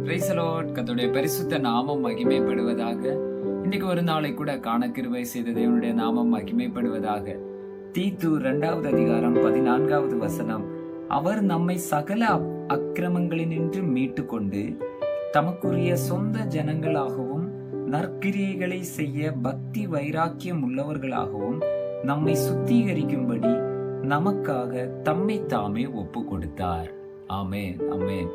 Praise the Lord. கர்த்தருடைய பரிசுத்த நாமம் மகிமைப்படுவதாக. இன்னைக்கு ஒரு நாளை கூட காண கிருபை செய்த தேவனுடைய நாமம் மகிமைப்படுவதாக. தீத்து 2வது அதிகாரம் 14வது வசனம். அவர் நம்மை சகல அக்கிரமங்களினின்று மீட்டு கொண்டு தமக்குரிய சொந்த ஜனங்களாகவும் நற்கிரியைகளை செய்ய பக்தி வைராக்கியம் உள்ளவர்களாகவும் நம்மை சுத்திகரிக்கும்படி நமக்காக தம்மை தாமே ஒப்பு கொடுத்தார். ஆமென், ஆமென்.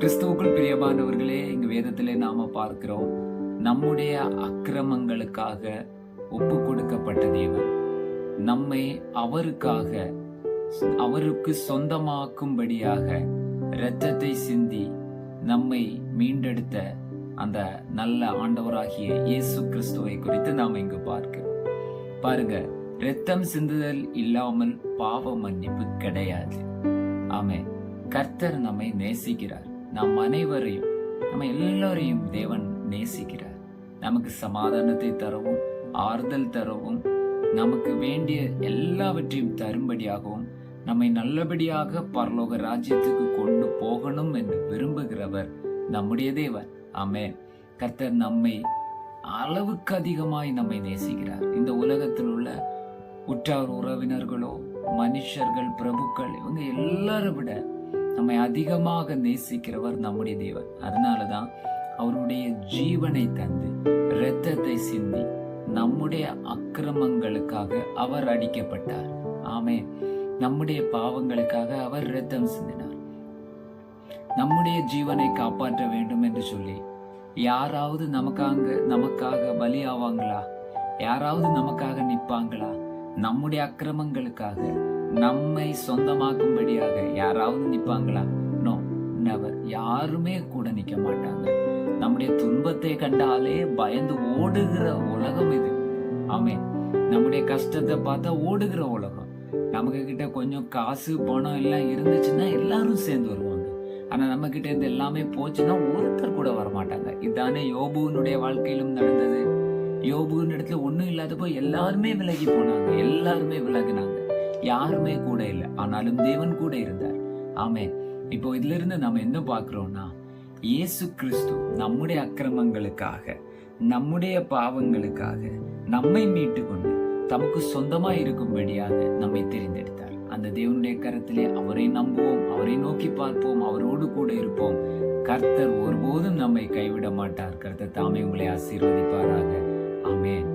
கிறிஸ்துவுக்குள் பிரியமானவர்களே, இங்கு வேதத்திலே நாம பார்க்கிறோம், நம்முடைய அக்கிரமங்களுக்காக ஒப்பு கொடுக்கப்பட்ட தேவன் நம்மை அவருக்கு சொந்தமாக்கும்படியாக இரத்தத்தை சிந்தி நம்மை மீண்டெடுத்த அந்த நல்ல ஆண்டவராகிய இயேசு கிறிஸ்துவை குறித்து நாம் இங்கு பார்க்கிறோம். பாருங்க, இரத்தம் சிந்துதல் இல்லாமல் பாவ மன்னிப்பு கிடையாது. ஆமென். கர்த்தர் நம்மை நேசிக்கிறார். நம் அனைவரையும், நம்ம எல்லாரையும் தேவன் நேசிக்கிறார். நமக்கு சமாதானத்தை தரவும், ஆறுதல் தரவும், நமக்கு வேண்டிய எல்லாவற்றையும் தரும்படியாகவும், நம்மை நல்லபடியாக பரலோக ராஜ்யத்துக்கு கொண்டு போகணும் என்று விரும்புகிறவர் நம்முடைய தேவன். ஆமென். கர்த்தர் நம்மை அளவுக்கு அதிகமாய் நம்மை நேசிக்கிறார். இந்த உலகத்தில் உள்ள உற்றார் உறவினர்களோ, மனுஷர்கள், பிரபுக்கள், இவங்க எல்லாரும் விட நம்மை அதிகமாக நேசிக்கிறவர் நம்முடைய தேவன். அதனாலதான் அவருடைய ஜீவனை தந்து இரத்தத்தை சிந்தி நம்முடைய அக்கிரமங்களுக்காக அவர் அடிக்கப்பட்டார். ஆமென். நம்முடைய பாவங்களுக்காக அவர் இரத்தம் சிந்தினார். நம்முடைய ஜீவனை காப்பாற்ற வேண்டும் என்று சொல்லி யாராவது நமக்காக பலி ஆவாங்களா? யாராவது நமக்காக நிற்பாங்களா? நம்முடைய அக்கிரமங்களுக்காக நம்மை சொந்தமாக்கும்படியாக யாராவது நிற்பாங்களா? No, never. யாருமே கூட நிற்க மாட்டாங்க. நம்முடைய துன்பத்தை கண்டாலே பயந்து ஓடுகிற உலகம் இது. ஆமென். நம்முடைய கஷ்டத்தை பார்த்தா ஓடுகிற உலகம். நமக்கு கிட்ட கொஞ்சம் காசு பணம் எல்லாம் இருந்துச்சுன்னா எல்லாரும் சேர்ந்து வருவாங்க. ஆனா நம்ம கிட்ட இருந்து எல்லாமே போச்சுன்னா ஒருத்தர் கூட வரமாட்டாங்க. இதுதானே யோபுனுடைய வாழ்க்கையிலும் நடந்தது. யோபுவின் இடத்துல ஒண்ணும் இல்லாதப்போ எல்லாருமே விலகி போனாங்க, எல்லாருமே விலகினாங்க, யாருமே கூட இல்லை. ஆனாலும் தேவன் கூட இருந்தார். ஆமென். இப்போ இதுல இருந்து நம்ம என்ன பார்க்கிறோம்னா, இயேசு கிறிஸ்து நம்முடைய அக்கிரமங்களுக்காக, நம்முடைய பாவங்களுக்காக நம்மை மீட்டு கொண்டு தமக்கு சொந்தமா இருக்கும்படியாக நம்மை தெரிந்தெடுத்தார். அந்த தேவனுடைய கரத்திலே அவரை நம்புவோம், அவரை நோக்கி பார்ப்போம், அவரோடு கூட இருப்போம். கர்த்தர் ஒருபோதும் நம்மை கைவிட மாட்டார். கர்த்தர் தாமே உங்களை ஆசீர்வதிப்பாராக. ஆமென்.